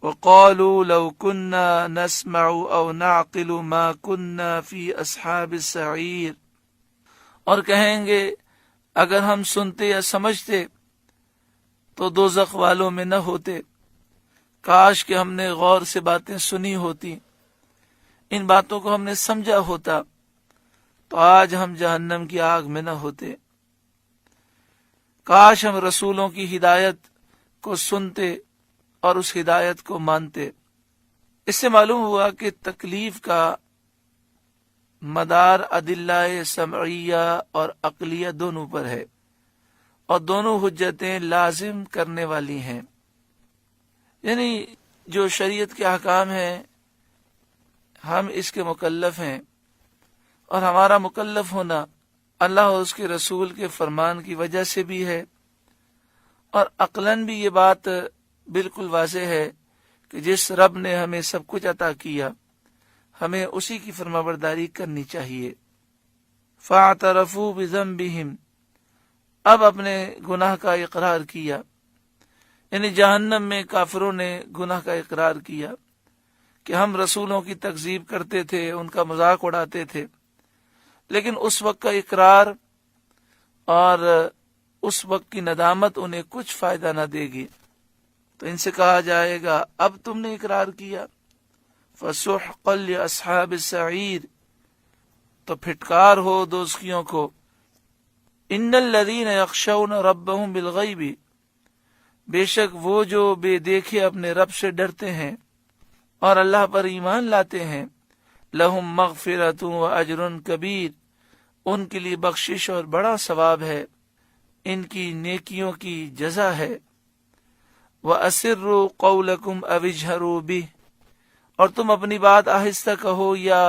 وقالوا لو كنا نسمع او نعقل ما كنا في اصحاب السعیر، اور کہیں گے اگر ہم سنتے یا سمجھتے تو دوزخ والوں میں نہ ہوتے، کاش کہ ہم نے غور سے باتیں سنی ہوتی، ان باتوں کو ہم نے سمجھا ہوتا تو آج ہم جہنم کی آگ میں نہ ہوتے۔ کاش ہم رسولوں کی ہدایت کو سنتے اور اس ہدایت کو مانتے۔ اس سے معلوم ہوا کہ تکلیف کا مدار ادلہ سمعیہ اور عقلیہ دونوں پر ہے، اور دونوں حجتیں لازم کرنے والی ہیں، یعنی جو شریعت کے احکام ہیں ہم اس کے مکلف ہیں، اور ہمارا مکلف ہونا اللہ اور اس کے رسول کے فرمان کی وجہ سے بھی ہے، اور عقلاً بھی یہ بات بالکل واضح ہے کہ جس رب نے ہمیں سب کچھ عطا کیا ہمیں اسی کی فرمانبرداری کرنی چاہیے۔ فاعترفوا بذنبہم، اب اپنے گناہ کا اقرار کیا، یعنی جہنم میں کافروں نے گناہ کا اقرار کیا کہ ہم رسولوں کی تکذیب کرتے تھے، ان کا مذاق اڑاتے تھے، لیکن اس وقت کا اقرار اور اس وقت کی ندامت انہیں کچھ فائدہ نہ دے گی، تو ان سے کہا جائے گا اب تم نے اقرار کیا، فَسُحْقًا لِأَصْحَابِ السَّعِيرِ، تو پھٹکار ہو دوزخیوں کو۔ إِنَّ الَّذِينَ يَخْشَوْنَ رَبَّهُمْ بِالْغَيْبِ، بے شک وہ جو بے دیکھے اپنے رب سے ڈرتے ہیں اور اللہ پر ایمان لاتے ہیں، لَهُمْ مَغْفِرَةٌ وَأَجْرٌ كَبِيرٌ، ان کے لیے بخشش اور بڑا ثواب ہے، ان کی نیکیوں کی جزا ہے۔ وَأَسِرُّوا قَوْلَكُمْ أَوِ اجْهَرُوا بِهِ، اور تم اپنی بات آہستہ کہو یا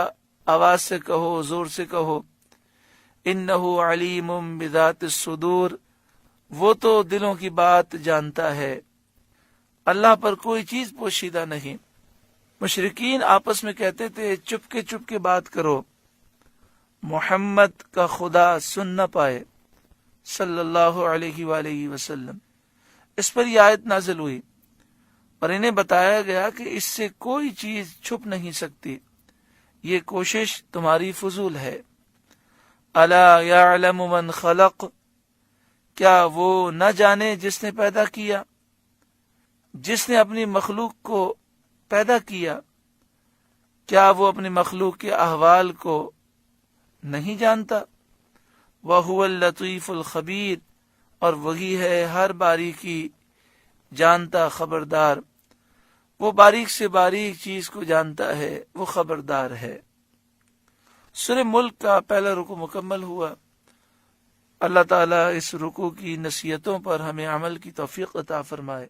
آواز سے کہو، زور سے کہو۔ إِنَّهُ عَلِيمٌ بِذَاتِ الصُّدُورِ، وہ تو دلوں کی بات جانتا ہے، اللہ پر کوئی چیز پوشیدہ نہیں۔ مشرکین آپس میں کہتے تھے چپ کے بات کرو، محمد کا خدا سن نہ پائے صلی اللہ علیہ وآلہ وسلم۔ اس پر یہ آیت نازل ہوئی اور انہیں بتایا گیا کہ اس سے کوئی چیز چھپ نہیں سکتی، یہ کوشش تمہاری فضول ہے۔ الا یعلم من خلق، کیا وہ نہ جانے جس نے پیدا کیا، جس نے اپنی مخلوق کو پیدا کیا، کیا وہ اپنی مخلوق کے احوال کو نہیں جانتا؟ وَهُوَ اللطیف الخبیر، اور وہی ہے ہر باریکی جانتا خبردار، وہ باریک سے باریک چیز کو جانتا ہے، وہ خبردار ہے۔ سورہ ملک کا پہلا رکوع مکمل ہوا۔ اللہ تعالیٰ اس رکوع کی نصیحتوں پر ہمیں عمل کی توفیق عطا فرمائے۔